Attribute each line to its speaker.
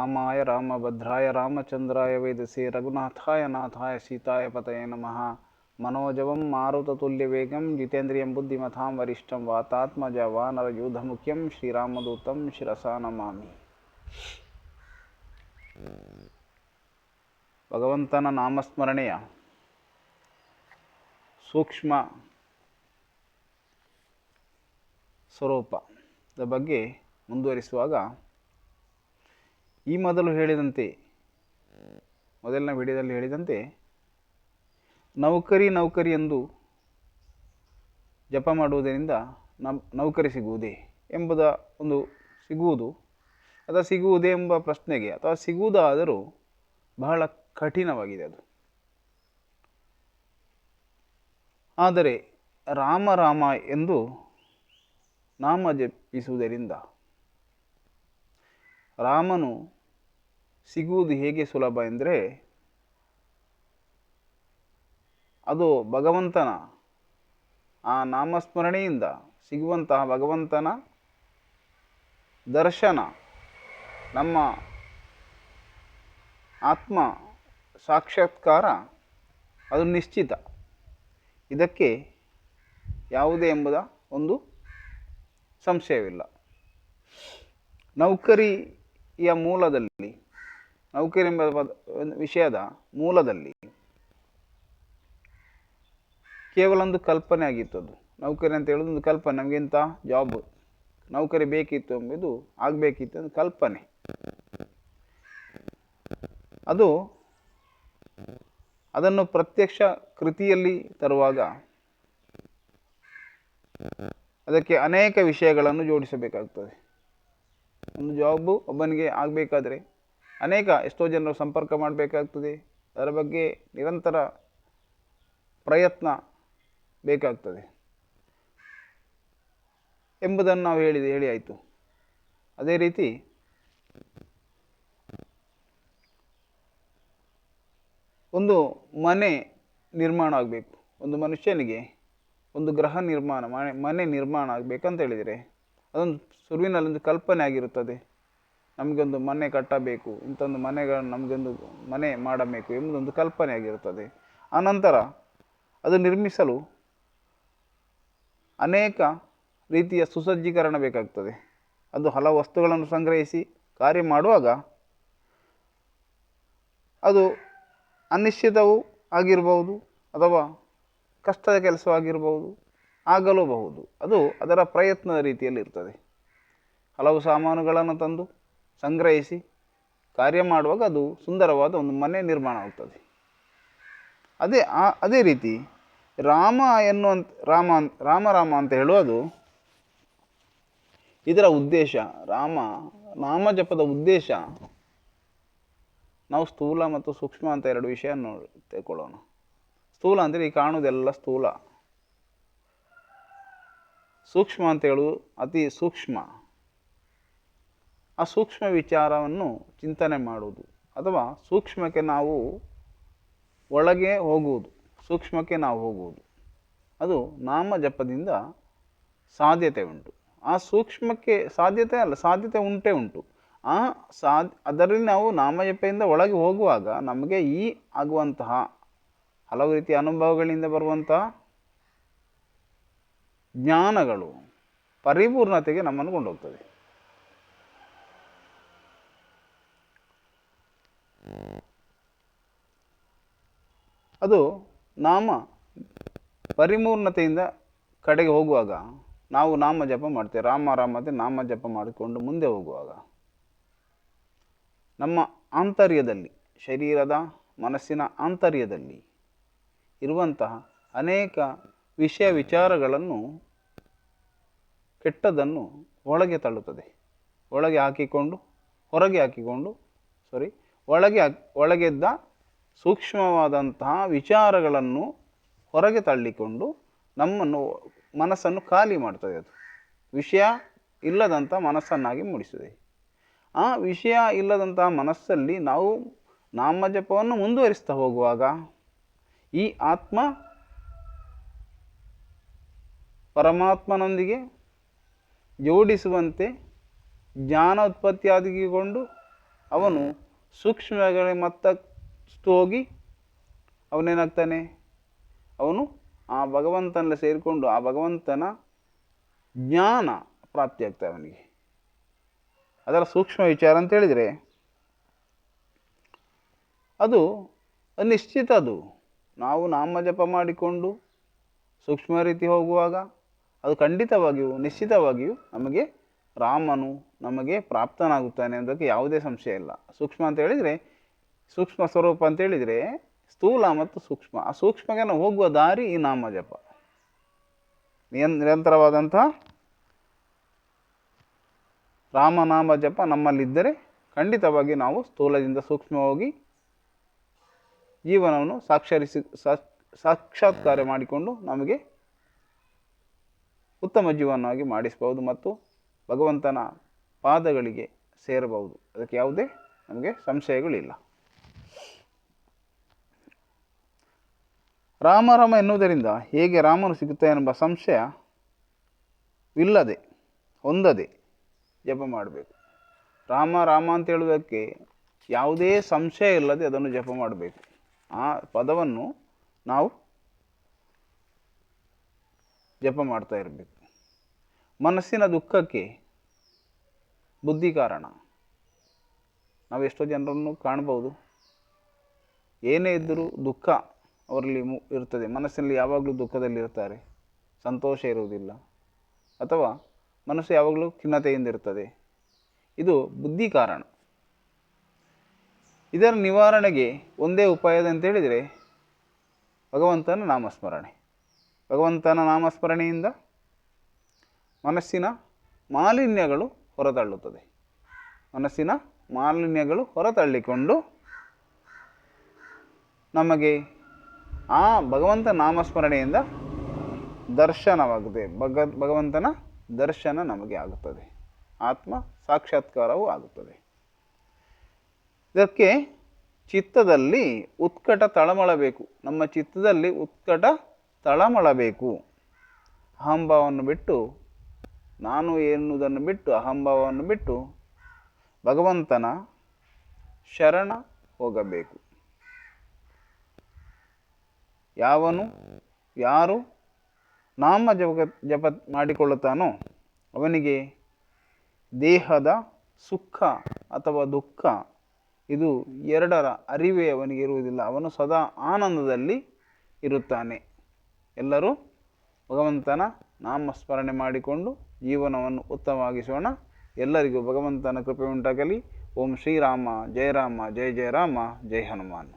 Speaker 1: ರಾಮಾಯ ರಾಮಭದ್ರಾಯ ರಾಮಚಂದ್ರಾಯ ವೇದಸೇ ರಘುನಾಥಾಯ ನಾಥಾಯ ಸೀತಾಯ ಪತಯೇ ನಮಃ. ಮನೋಜವಂ ಮಾರುತತುಲ್ಯವೇಗಂ ಜಿತೇಂದ್ರಿಯಂ ಬುದ್ಧಿಮತಾಂ ವರಿಷ್ಠಂ ವಾತಾತ್ಮಜ ವಾನರಯೂಧಮುಖ್ಯಂ ಶ್ರೀರಾಮದೂತಂ ಶಿರಸಾ ನಮಾಮಿ. ಭಗವಂತನ ನಾಮಸ್ಮರಣೆಯ ಸೂಕ್ಷ್ಮ ಸ್ವರೂಪದ ಬಗ್ಗೆ ಮುಂದುವರಿಸುವಾಗ ಈ ಮೊದಲು ಹೇಳಿದಂತೆ, ಮೊದಲನೇ ವಿಡಿಯೋದಲ್ಲಿ ಹೇಳಿದಂತೆ, ನೌಕರಿ ಎಂದು ಜಪ ಮಾಡುವುದರಿಂದ ನೌಕರಿ ಸಿಗುವುದೇ ಎಂಬುದ ಒಂದು ಸಿಗುವುದು ಅಥವಾ ಸಿಗುವುದೇ ಎಂಬ ಪ್ರಶ್ನೆಗೆ, ಅಥವಾ ಸಿಗುವುದಾದರೂ ಬಹಳ ಕಠಿಣವಾಗಿದೆ ಅದು. ಆದರೆ ರಾಮ ರಾಮ ಎಂದು ನಾಮ ಜಪಿಸುವುದರಿಂದ ರಾಮನು ಸಿಗುವುದು ಹೇಗೆ ಸುಲಭ ಎಂದರೆ, ಅದು ಭಗವಂತನ ಆ ನಾಮಸ್ಮರಣೆಯಿಂದ ಸಿಗುವಂತಹ ಭಗವಂತನ ದರ್ಶನ, ನಮ್ಮ ಆತ್ಮ ಸಾಕ್ಷಾತ್ಕಾರ ಅದು ನಿಶ್ಚಿತ. ಇದಕ್ಕೆ ಯಾವುದೇ ಎಂಬುದ ಒಂದು ಸಂಶಯವಿಲ್ಲ. ನೌಕರಿಯ ಮೂಲದಲ್ಲಿ, ನೌಕರಿ ಎಂಬ ವಿಷಯದ ಮೂಲದಲ್ಲಿ ಕೇವಲ ಒಂದು ಕಲ್ಪನೆ ಆಗಿತ್ತು. ಅದು ನೌಕರಿ ಅಂತ ಹೇಳೋದು ಒಂದು ಕಲ್ಪನೆ, ನಮಗಿಂತ ಜಾಬ್ ನೌಕರಿ ಬೇಕಿತ್ತು ಎಂಬುದು ಆಗಬೇಕಿತ್ತು ಒಂದು ಕಲ್ಪನೆ. ಅದನ್ನು ಪ್ರತ್ಯಕ್ಷ ಕೃತಿಯಲ್ಲಿ ತರುವಾಗ ಅದಕ್ಕೆ ಅನೇಕ ವಿಷಯಗಳನ್ನು ಜೋಡಿಸಬೇಕಾಗ್ತದೆ. ಒಂದು ಜಾಬು ಒಬ್ಬನಿಗೆ ಆಗಬೇಕಾದ್ರೆ ಎಷ್ಟೋ ಜನರು ಸಂಪರ್ಕ ಮಾಡಬೇಕಾಗ್ತದೆ. ಅದರ ಬಗ್ಗೆ ನಿರಂತರ ಪ್ರಯತ್ನ ಬೇಕಾಗ್ತದೆ ಎಂಬುದನ್ನು ನಾವು ಹೇಳಿ ಆಯಿತು. ಅದೇ ರೀತಿ ಒಂದು ಮನೆ ನಿರ್ಮಾಣ ಆಗಬೇಕು, ಒಂದು ಮನುಷ್ಯನಿಗೆ ಒಂದು ಗೃಹ ನಿರ್ಮಾಣ, ಮನೆ ನಿರ್ಮಾಣ ಆಗಬೇಕಂತ ಹೇಳಿದರೆ ಅದೊಂದು ಶುರುವಿನಲ್ಲೊಂದು ಕಲ್ಪನೆ ಆಗಿರುತ್ತದೆ. ನಮಗೊಂದು ಮನೆ ಕಟ್ಟಬೇಕು, ಇಂಥೊಂದು ನಮಗೊಂದು ಮನೆ ಮಾಡಬೇಕು ಎಂಬುದೊಂದು ಕಲ್ಪನೆ ಆಗಿರುತ್ತದೆ. ಆನಂತರ ಅದು ನಿರ್ಮಿಸಲು ಅನೇಕ ರೀತಿಯ ಸುಸಜ್ಜೀಕರಣ ಬೇಕಾಗ್ತದೆ. ಅದು ಹಲವು ವಸ್ತುಗಳನ್ನು ಸಂಗ್ರಹಿಸಿ ಕಾರ್ಯ ಮಾಡುವಾಗ ಅದು ಅನಿಶ್ಚಿತವೂ ಆಗಿರಬಹುದು ಅಥವಾ ಕಷ್ಟದ ಕೆಲಸವಾಗಿರಬಹುದು, ಆಗಲೂಬಹುದು. ಅದು ಅದರ ಪ್ರಯತ್ನದ ರೀತಿಯಲ್ಲಿ ಇರ್ತದೆ. ಹಲವು ಸಾಮಾನುಗಳನ್ನು ತಂದು ಸಂಗ್ರಹಿಸಿ ಕಾರ್ಯ ಮಾಡುವಾಗ ಅದು ಸುಂದರವಾದ ಒಂದು ಮನೆ ನಿರ್ಮಾಣ ಆಗ್ತದೆ. ಅದೇ ರೀತಿ ರಾಮ ಅಂತ ಹೇಳುವುದು ಇದರ ಉದ್ದೇಶ. ನಾಮ ಜಪದ ಉದ್ದೇಶ, ನಾವು ಸ್ಥೂಲ ಮತ್ತು ಸೂಕ್ಷ್ಮ ಅಂತ ಎರಡು ವಿಷಯ ತೆಗೆದುಕೊಳ್ಳೋಣ. ಸ್ಥೂಲ ಅಂದರೆ ಈ ಕಾಣುವುದೆಲ್ಲ ಸ್ಥೂಲ. ಸೂಕ್ಷ್ಮ ಅಂತ ಹೇಳುವುದು ಅತಿ ಸೂಕ್ಷ್ಮ. ಆ ಸೂಕ್ಷ್ಮ ವಿಚಾರವನ್ನು ಚಿಂತನೆ ಮಾಡುವುದು ಅಥವಾ ಸೂಕ್ಷ್ಮಕ್ಕೆ ನಾವು ಒಳಗೆ ಹೋಗುವುದು, ಸೂಕ್ಷ್ಮಕ್ಕೆ ನಾವು ಹೋಗುವುದು, ಅದು ನಾಮ ಜಪದಿಂದ ಸಾಧ್ಯತೆ ಉಂಟು. ಆ ಸೂಕ್ಷ್ಮಕ್ಕೆ ಸಾಧ್ಯತೆ ಉಂಟು. ಅದರಲ್ಲಿ ನಾವು ನಾಮಜಪೆಯಿಂದ ಒಳಗೆ ಹೋಗುವಾಗ ನಮಗೆ ಈ ಆಗುವಂತಹ ಹಲವು ರೀತಿಯ ಅನುಭವಗಳಿಂದ ಬರುವಂತಹ ಜ್ಞಾನಗಳು ಪರಿಪೂರ್ಣತೆಗೆ ನಮ್ಮನ್ನು ಕೊಂಡೋಗ್ತದೆ. ಅದು ನಾಮ ಪರಿಪೂರ್ಣತೆಯಿಂದ ಕಡೆಗೆ ಹೋಗುವಾಗ ನಾವು ನಾಮ ಜಪ ಮಾಡ್ತೇವೆ. ರಾಮ ಅಂತ ನಾಮ ಜಪ ಮಾಡಿಕೊಂಡು ಮುಂದೆ ಹೋಗುವಾಗ ನಮ್ಮ ಆಂತರ್ಯದಲ್ಲಿ, ಶರೀರದ ಮನಸ್ಸಿನ ಆಂತರ್ಯದಲ್ಲಿ ಇರುವಂತಹ ಅನೇಕ ವಿಚಾರಗಳನ್ನು, ಕೆಟ್ಟದನ್ನು ಒಳಗೆ ತಳ್ಳುತ್ತದೆ. ಒಳಗೆದ್ದ ಸೂಕ್ಷ್ಮವಾದಂತಹ ವಿಚಾರಗಳನ್ನು ಹೊರಗೆ ತಳ್ಳಿಕೊಂಡು ಮನಸ್ಸನ್ನು ಖಾಲಿ ಮಾಡ್ತದೆ. ಅದು ವಿಷಯ ಇಲ್ಲದಂಥ ಮನಸ್ಸನ್ನಾಗಿ ಮೂಡಿಸುತ್ತದೆ. ಆ ವಿಷಯ ಇಲ್ಲದಂತಹ ಮನಸ್ಸಲ್ಲಿ ನಾವು ನಾಮಜಪವನ್ನು ಮುಂದುವರಿಸ್ತಾ ಹೋಗುವಾಗ ಈ ಆತ್ಮ ಪರಮಾತ್ಮನೊಂದಿಗೆ ಜೋಡಿಸುವಂತೆ ಜ್ಞಾನ ಉತ್ಪತ್ತಿಯಾಗಿಕೊಂಡು ಅವನು ಸೂಕ್ಷ್ಮಗಳಿಗೆ ಮತ್ತಷ್ಟು ಹೋಗಿ ಅವನೇನಾಗ್ತಾನೆ, ಅವನು ಆ ಭಗವಂತನಲ್ಲಿ ಸೇರಿಕೊಂಡು ಆ ಭಗವಂತನ ಜ್ಞಾನ ಪ್ರಾಪ್ತಿಯಾಗ್ತದೆ ಅವನಿಗೆ. ಅದರ ಸೂಕ್ಷ್ಮ ವಿಚಾರ ಅಂತ ಹೇಳಿದರೆ ಅದು ನಿಶ್ಚಿತ. ಅದು ನಾವು ನಾಮ ಜಪ ಮಾಡಿಕೊಂಡು ಸೂಕ್ಷ್ಮ ರೀತಿ ಹೋಗುವಾಗ ಅದು ಖಂಡಿತವಾಗಿಯೂ ನಿಶ್ಚಿತವಾಗಿಯೂ ನಮಗೆ ರಾಮನು ನಮಗೆ ಪ್ರಾಪ್ತನಾಗುತ್ತಾನೆ ಅನ್ನೋದಕ್ಕೆ ಯಾವುದೇ ಸಂಶಯ ಇಲ್ಲ. ಸೂಕ್ಷ್ಮ ಅಂತ ಹೇಳಿದರೆ, ಸೂಕ್ಷ್ಮ ಸ್ವರೂಪ ಅಂತ ಹೇಳಿದರೆ ಸ್ಥೂಲ ಮತ್ತು ಸೂಕ್ಷ್ಮ. ಆ ಸೂಕ್ಷ್ಮಗೆ ನಾವು ಹೋಗುವ ದಾರಿ ಈ ನಾಮ ಜಪ. ನಿರಂತರವಾದಂತಹ ರಾಮನಾಮ ಜಪ ನಮ್ಮಲ್ಲಿದ್ದರೆ ಖಂಡಿತವಾಗಿ ನಾವು ಸ್ಥೂಲದಿಂದ ಸೂಕ್ಷ್ಮ ಹೋಗಿ ಜೀವನವನ್ನು ಸಾಕ್ಷಾತ್ಕಾರ ಮಾಡಿಕೊಂಡು ನಮಗೆ ಉತ್ತಮ ಜೀವನವಾಗಿ ಮಾಡಿಸಬಹುದು ಮತ್ತು ಭಗವಂತನ ಪಾದಗಳಿಗೆ ಸೇರಬಹುದು. ಅದಕ್ಕೆ ಯಾವುದೇ ನಮಗೆ ಸಂಶಯಗಳಿಲ್ಲ. ರಾಮ ಎನ್ನುವುದರಿಂದ ಹೇಗೆ ರಾಮನು ಸಿಗುತ್ತಾನೆ ಎಂಬ ಸಂಶಯವಿಲ್ಲದೆ ಹೊಂದದೆ ಜಪ ಮಾಡಬೇಕು. ರಾಮ ಅಂತ ಹೇಳುವುದಕ್ಕೆ ಯಾವುದೇ ಸಂಶಯ ಇಲ್ಲದೆ ಅದನ್ನು ಜಪ ಮಾಡಬೇಕು. ಆ ಪದವನ್ನು ನಾವು ಜಪ ಮಾಡ್ತಾ ಇರಬೇಕು. ಮನಸ್ಸಿನ ದುಃಖಕ್ಕೆ ಬುದ್ಧಿ ಕಾರಣ. ನಾವು ಎಷ್ಟೋ ಜನರನ್ನು ಕಾಣ್ಬೋದು, ಏನೇ ಇದ್ದರೂ ದುಃಖ ಅವರಲ್ಲಿ ಇರ್ತದೆ. ಮನಸ್ಸಿನಲ್ಲಿ ಯಾವಾಗಲೂ ದುಃಖದಲ್ಲಿರ್ತಾರೆ, ಸಂತೋಷ ಇರುವುದಿಲ್ಲ, ಅಥವಾ ಮನಸ್ಸು ಯಾವಾಗಲೂ ಖಿನ್ನತೆಯಿಂದ ಇರ್ತದೆ. ಇದು ಬುದ್ಧಿ ಕಾರಣ. ಇದರ ನಿವಾರಣೆಗೆ ಒಂದೇ ಉಪಾಯದಂತ ಹೇಳಿದರೆ ಭಗವಂತನ ನಾಮಸ್ಮರಣೆ. ಭಗವಂತನ ನಾಮಸ್ಮರಣೆಯಿಂದ ಮನಸ್ಸಿನ ಮಾಲಿನ್ಯಗಳು ಹೊರತಳ್ಳುತ್ತದೆ. ಮನಸ್ಸಿನ ಮಾಲಿನ್ಯಗಳು ಹೊರತಳ್ಳಿಕೊಂಡು ನಮಗೆ ಆ ಭಗವಂತ ನಾಮಸ್ಮರಣೆಯಿಂದ ದರ್ಶನವಾಗುತ್ತದೆ. ಭಗವಂತನ ದರ್ಶನ ನಮಗೆ ಆಗುತ್ತದೆ, ಆತ್ಮ ಸಾಕ್ಷಾತ್ಕಾರವೂ ಆಗುತ್ತದೆ. ಇದಕ್ಕೆ ಚಿತ್ತದಲ್ಲಿ ಉತ್ಕಟ ತಳಮಳಬೇಕು. ನಮ್ಮ ಚಿತ್ತದಲ್ಲಿ ಉತ್ಕಟ ತಳಮಳಬೇಕು. ಅಹಂಭಾವವನ್ನು ಬಿಟ್ಟು, ನಾನು ಎನ್ನುವುದನ್ನು ಬಿಟ್ಟು, ಅಹಂಭಾವವನ್ನು ಬಿಟ್ಟು ಭಗವಂತನ ಶರಣ ಹೋಗಬೇಕು. ಯಾರು ನಾಮ ಜಪ ಮಾಡಿಕೊಳ್ಳುತ್ತಾನೋ ಅವನಿಗೆ ದೇಹದ ಸುಖ ಅಥವಾ ದುಃಖ ಇದು ಎರಡರ ಅರಿವೇ ಅವನಿಗೆ ಇರುವುದಿಲ್ಲ. ಅವನು ಸದಾ ಆನಂದದಲ್ಲಿ ಇರುತ್ತಾನೆ. ಎಲ್ಲರೂ ಭಗವಂತನ ನಾಮಸ್ಮರಣೆ ಮಾಡಿಕೊಂಡು ಜೀವನವನ್ನು ಉತ್ತಮವಾಗಿಸೋಣ. ಎಲ್ಲರಿಗೂ ಭಗವಂತನ ಕೃಪೆ ಉಂಟಾಗಲಿ. ಓಂ ಶ್ರೀರಾಮ ಜಯ ರಾಮ ಜಯ ಜಯ ರಾಮ ಜಯ ಹನುಮಾನ್.